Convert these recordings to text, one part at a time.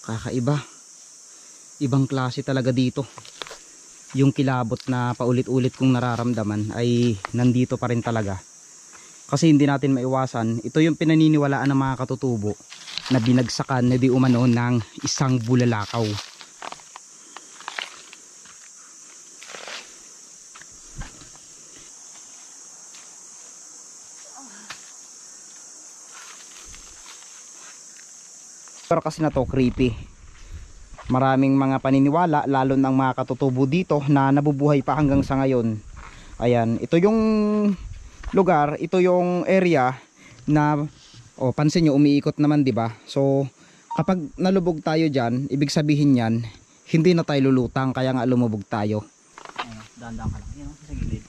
Kakaiba. Ibang klase talaga dito. Yung kilabot na paulit-ulit kong nararamdaman ay nandito pa rin talaga. Kasi hindi natin maiwasan, ito yung pinaniniwalaan ng mga katutubo na binagsakan na di umano ng isang bulalakaw. Pero kasi na to creepy. Maraming mga paniniwala, lalo ng mga katutubo dito na nabubuhay pa hanggang sa ngayon. Ayan, ito yung lugar, ito yung area na pansin nyo umiikot naman, 'di ba? So kapag nalubog tayo diyan, ibig sabihin niyan hindi na tayo lulutang, kaya nga lumubog tayo. Dahan-dahan ka lang. Yan sa gilid.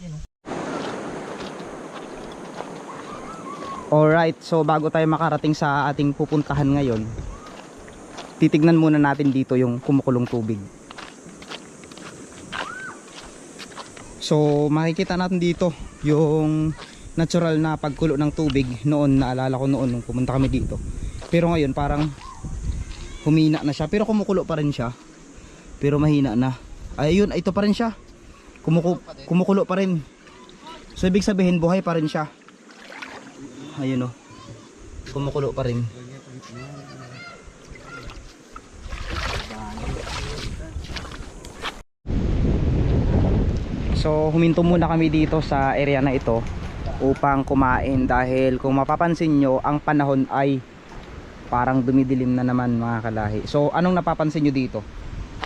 Yan. Alright, so bago tayo makarating sa ating pupuntahan ngayon, titignan muna natin dito yung kumukulong tubig. So makikita natin dito yung natural na pagkulo ng tubig noon. Naalala ko noon nung pumunta kami dito, pero ngayon parang humina na siya, pero kumukulo pa rin siya, pero mahina na. Ayun, ito pa rin siya, kumukulo pa rin. So ibig sabihin buhay pa rin siya. Ayun, kumukulo pa rin. So huminto muna kami dito sa area na ito upang kumain, dahil kung mapapansin nyo, ang panahon ay parang dumidilim na naman mga kalahi. So anong napapansin nyo dito?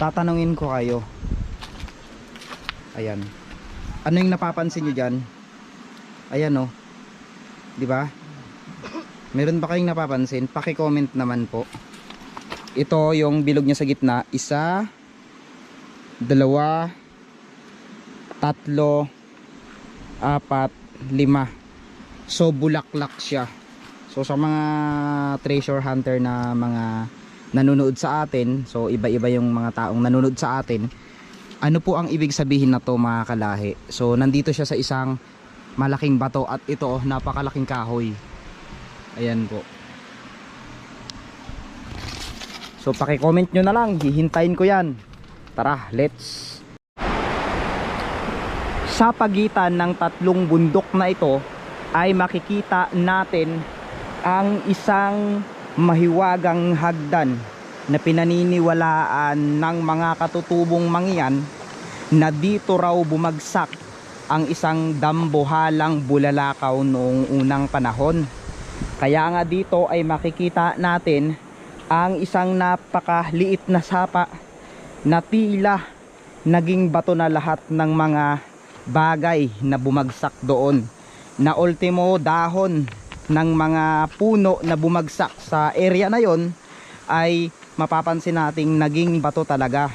Tatanungin ko kayo. Ayan, ano yung napapansin nyo dyan? Ayan, di ba? Meron ba kayong napapansin? Paki-comment naman po. Ito yung bilog niya sa gitna. 1, 2, 3, 4, 5. So bulaklak siya. So sa mga treasure hunter na mga nanonood sa atin, so iba-iba yung mga taong nanonood sa atin, ano po ang ibig sabihin na to mga kalahi? So nandito siya sa isang malaking bato, at ito napakalaking kahoy. Ayan po. So paki-comment nyo na lang, hihintayin ko yan. Tara, let's. Sa pagitan ng tatlong bundok na ito ay makikita natin ang isang mahiwagang hagdan na pinaniniwalaan ng mga katutubong mangyan na dito raw bumagsak ang isang dambuhalang bulalakaw noong unang panahon. Kaya nga dito ay makikita natin ang isang napakaliit na sapa na tila naging bato na lahat ng mga bagay na bumagsak doon, na ultimo dahon ng mga puno na bumagsak sa area na yon ay mapapansin nating naging bato talaga.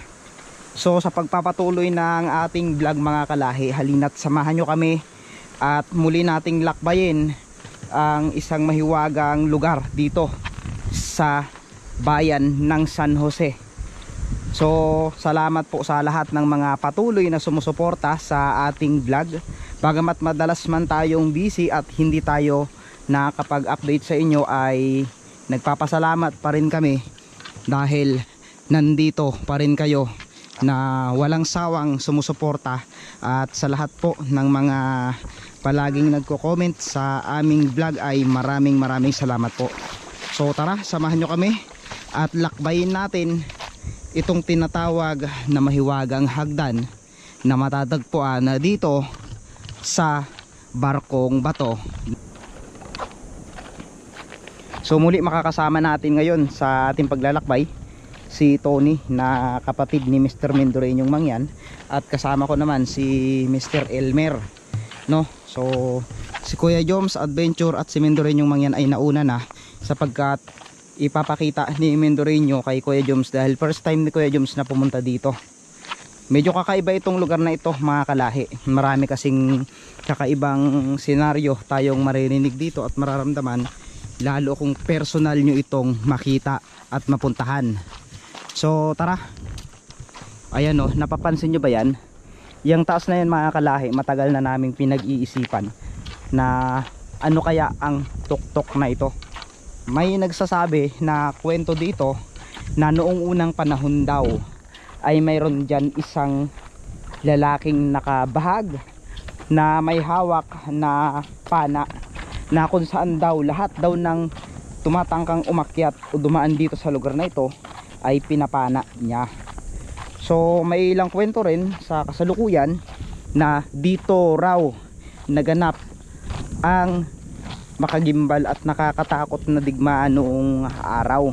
So sa pagpapatuloy ng ating vlog mga kalahi, halina't samahan nyo kami at muli nating lakbayin ang isang mahiwagang lugar dito sa bayan ng San Jose. So salamat po sa lahat ng mga patuloy na sumusuporta sa ating vlog. Bagamat madalas man tayong busy at hindi tayo nakakapag-update sa inyo, ay nagpapasalamat pa rin kami dahil nandito pa rin kayo na walang sawang sumusuporta. At sa lahat po ng mga palaging nagko-comment sa aming vlog ay maraming salamat po. So tara, samahan nyo kami at lakbayin natin itong tinatawag na mahiwagang hagdan na matatagpuan na dito sa Barkong Bato. So muli makakasama natin ngayon sa ating paglalakbay si Tony, na kapatid ni Mr. Mendoreñong Mangyan, at kasama ko naman si Mr. Elmer, no? So si Kuya Joms Adventure at si Mendoreñong Mangyan ay nauna na, sapagkat ipapakita ni Mendoreño kay Kuya Joms dahil first time ni Kuya Joms na pumunta dito. Medyo kakaiba itong lugar na ito mga kalahi. Marami kasing kakaibang senaryo tayong maririnig dito at mararamdaman, lalo kung personal nyo itong makita at mapuntahan. So tara. Ayan, napapansin nyo ba yan? Yung taas na yan mga kalahi, matagal na naming pinag-iisipan na ano kaya ang tuktok na ito. may nagsasabi na kwento dito na noong unang panahon daw ay mayroon dyan isang lalaking nakabahag na may hawak na pana, na kung saan daw lahat daw ng tumatangkang umakyat o dumaan dito sa lugar na ito ay pinapana niya. So may ilang kwento rin sa kasalukuyan na dito raw naganap ang makagimbal at nakakatakot na digmaan noong araw.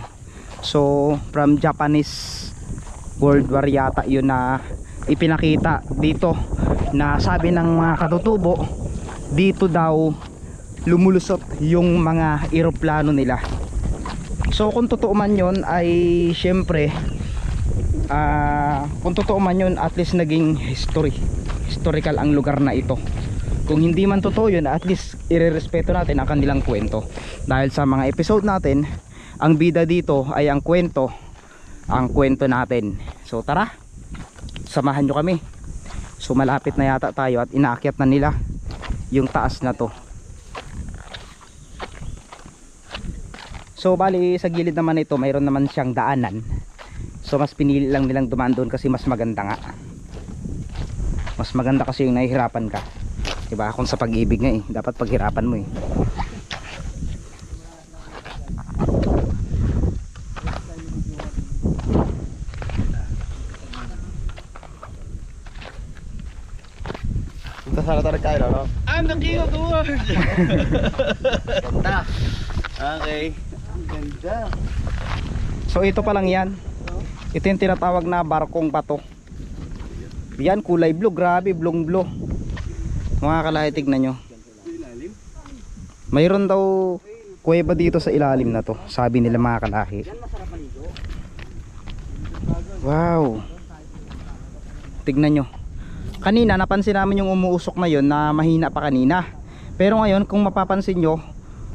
So from Japanese World War yata yun na ipinakita dito, na sabi ng mga katutubo dito daw lumulusot yung mga eroplano nila. So kung totoo man yun ay syempre kung totoo man yun, at least naging historical ang lugar na ito. Kung hindi man totoo yun, at least irerespeto natin ang kanilang kwento, dahil sa mga episode natin ang bida dito ay ang kwento natin. So tara, samahan nyo kami. So malapit na yata tayo at inaakyat na nila yung taas na to. So bali sa gilid naman ito mayroon naman siyang daanan. So mas pinili lang nilang dumaan doon kasi mas maganda nga. Mas maganda kasi yung nahihirapan ka. Diba? Kung sa pag-ibig nga dapat paghirapan mo I'm the king of the world. Ganda. Okay. Ang ganda. So ito pa lang yan. Ito yung tinatawag na barkong bato. Yan, kulay blue. Grabe, blong blue. Mga kalahi, tignan nyo. Mayroon daw kuweba dito sa ilalim na to, sabi nila mga kalahi. Wow. Tignan nyo. Kanina napansin namin yung umuusok na yun na mahina pa kanina. Pero ngayon kung mapapansin nyo,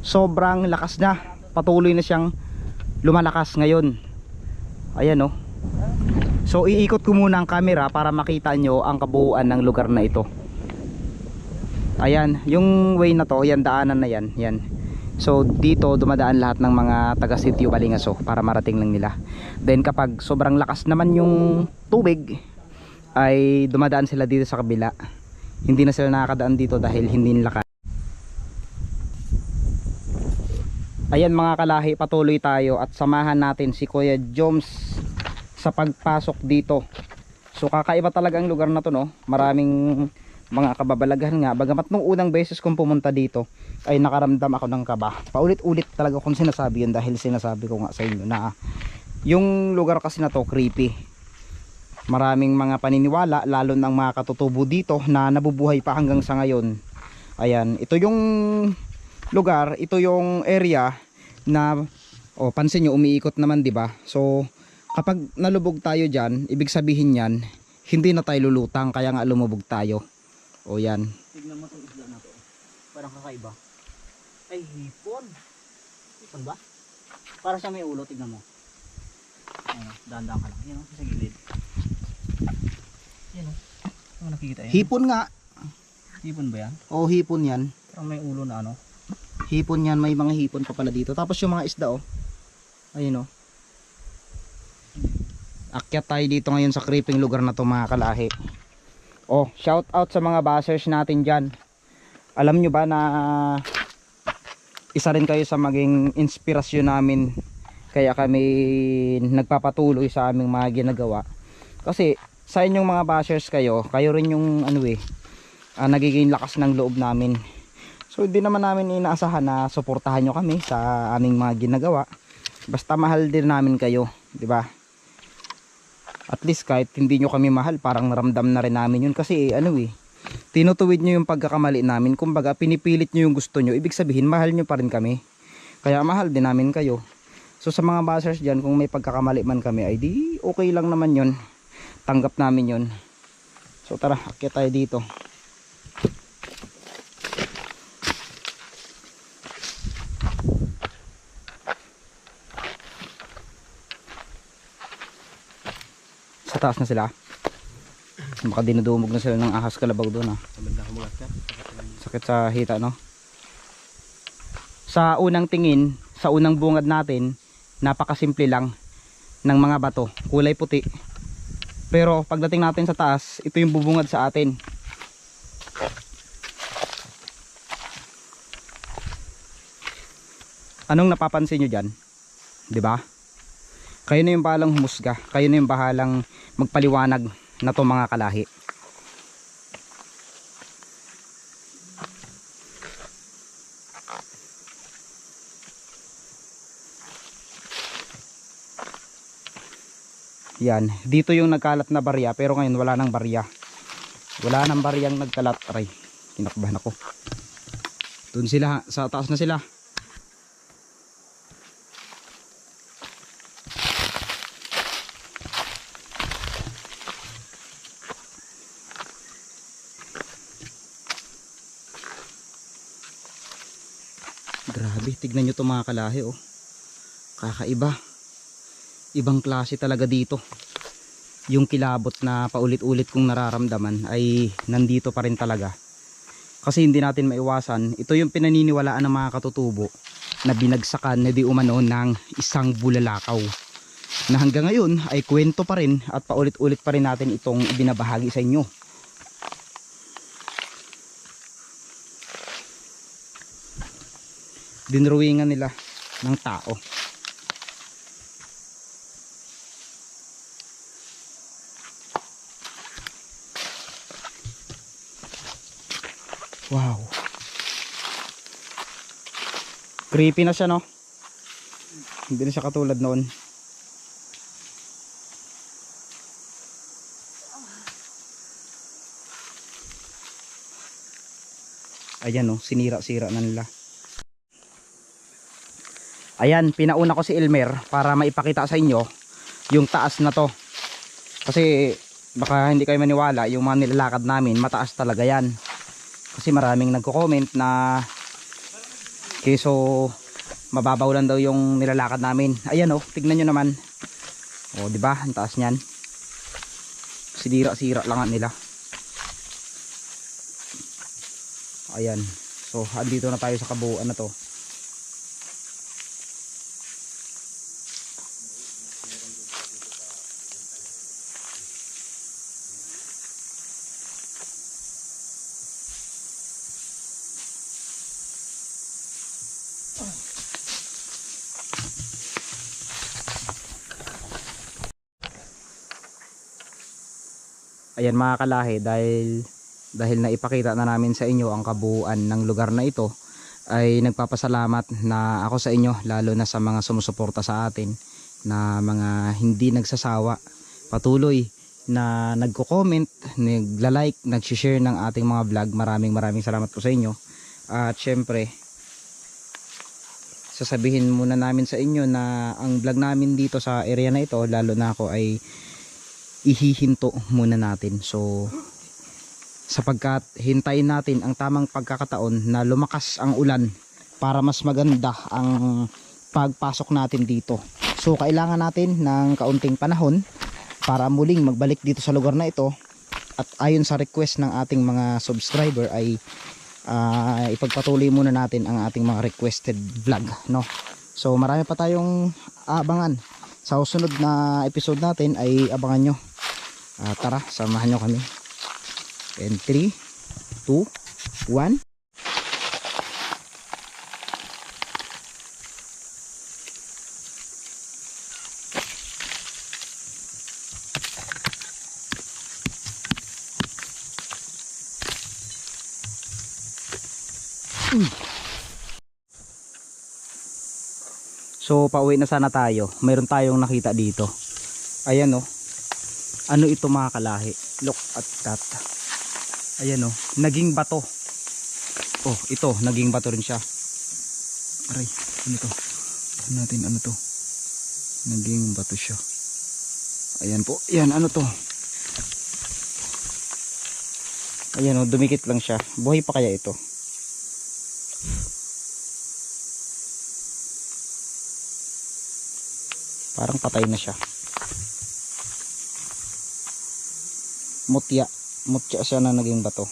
sobrang lakas na. Patuloy na siyang lumalakas ngayon. Ayan oh. So iikot ko muna ang camera para makita nyo ang kabuuan ng lugar na ito. Ayan, yung way na to, yan daanan na yan, yan. So dito dumadaan lahat ng mga taga Sitio Balingaso para marating lang nila. Then kapag sobrang lakas naman yung tubig, ay dumadaan sila dito sa kabila. Hindi na sila nakakadaan dito dahil hindi nila kaya. Ayan mga kalahi, patuloy tayo at samahan natin si Kuya Joms sa pagpasok dito. So kakaiba talaga ang lugar na to, no? Maraming mga kababalaghan nga. Bagamat nung unang beses kong pumunta dito ay nakaramdam ako ng kaba. Paulit-ulit talaga kung sinasabi yun, dahil sinasabi ko nga sa inyo na yung lugar kasi na to creepy. Maraming mga paniniwala, lalo ng mga katutubo dito na nabubuhay pa hanggang sa ngayon. Ayan, ito yung lugar, ito yung area na pansin nyo umiikot naman, di ba? So kapag nalubog tayo dyan, ibig sabihin yan hindi na tayo lulutang, kaya nga lumubog tayo. O yan. Tignan mo itong isla na to. Parang kakaiba. Ay, hipon. Hipon ba? Para siya may ulo, tignan mo. Ayun, dahan-dahan ka lang. Yan o, sa gilid. Yan o. Ano nakikita yan? Hipon nga. Hipon ba yan? O hipon yan. Parang may ulo na ano. Hipon yan, may mga hipon pa pala dito. Tapos yung mga isda ayun akyat tayo dito ngayon sa creeping lugar na to mga kalahi. Shout out sa mga bashers natin dyan. Alam nyo ba na isa rin kayo sa maging inspirasyon namin, kaya kami nagpapatuloy sa aming mga ginagawa. Kasi sa inyong mga bashers kayo rin yung nagiging lakas ng loob namin. So hindi naman namin inaasahan na suportahan nyo kami sa aming mga ginagawa. Basta mahal din namin kayo, di ba? At least kahit hindi nyo kami mahal, parang naramdam na rin namin yun. Kasi tinutuwid nyo yung pagkakamali namin. Kumbaga pinipilit nyo yung gusto nyo, ibig sabihin mahal nyo pa rin kami. Kaya mahal din namin kayo. So sa mga bashers dyan, kung may pagkakamali man kami, ay di okay lang naman yun. Tanggap namin yun. So tara, akyat tayo dito. Sa taas na sila. Baka dinudumog na sila ng ahas kalabaw doon. Sakit sa hita, no? Sa unang tingin, sa unang bungad natin, napakasimple lang ng mga bato, kulay puti. Pero pagdating natin sa taas, ito yung bubungad sa atin. Anong napapansin nyo dyan? 'Di ba? Kayo na yung bahalang humusga, kayo na yung bahalang magpaliwanag na to mga kalahi. Yan, dito yung nagkalat na barya, pero ngayon wala nang barya. Wala nang baryang nagkalat. Aray, kinakabahan ako. Doon sila, sa taas na sila. Grabe, tignan nyo to mga kalahi, oh. Kakaiba. Ibang klase talaga dito. Yung kilabot na paulit-ulit kong nararamdaman ay nandito pa rin talaga. Kasi hindi natin maiwasan, ito yung pinaniniwalaan ng mga katutubo na binagsakan na di umano ng isang bulalakaw, na hanggang ngayon ay kwento pa rin at paulit-ulit pa rin natin itong ibinabahagi sa inyo. Dinruwingan nila ng tao. Wow. Creepy na siya, no? Hindi na siya katulad noon. Ayan, no? Sinira-sira na nila. Ayan, pinauna ko si Elmer para maipakita sa inyo yung taas na to. Kasi baka hindi kayo maniwala, yung mga nilalakad namin, mataas talaga yan. Kasi maraming nagko-comment na keso mababaw lang daw yung nilalakad namin. Ayan, oh, tignan nyo naman. Oh, di ba? Ang taas niyan. Sinira-sira lang nila. Ayan. So, andito na tayo sa kabuuan na to. Ayan mga kalahi, dahil naipakita na namin sa inyo ang kabuuan ng lugar na ito, ay nagpapasalamat na ako sa inyo, lalo na sa mga sumusuporta sa atin, na mga hindi nagsasawa, patuloy na nagko-comment, nagla-like, nag-share ng ating mga vlog. Maraming salamat po sa inyo. At syempre, sasabihin muna namin sa inyo na ang vlog namin dito sa area na ito, lalo na ako, ay ihihinto muna natin. So sapagkat hintayin natin ang tamang pagkakataon na lumakas ang ulan para mas maganda ang pagpasok natin dito. So kailangan natin ng kaunting panahon para muling magbalik dito sa lugar na ito. At ayon sa request ng ating mga subscriber ay ipagpatuloy muna natin ang ating mga requested vlog, no? So marami pa tayong abangan sa susunod na episode natin, ay abangan nyo. Tara, samahan nyo kami. And 3, 2, 1. So pauwi na sana tayo. Mayroon tayong nakita dito. Ayan, oh. Ano ito mga kalahi? Look at that. Ayan, oh. Naging bato. Oh, ito. Naging bato rin siya. Aray, ano to? Tignan natin, ano to? Naging bato siya. Ayan po. Ayan, ano to? Ayan, oh. Dumikit lang siya. Buhay pa kaya ito? Parang patay na siya. Mutya siya na naging bato.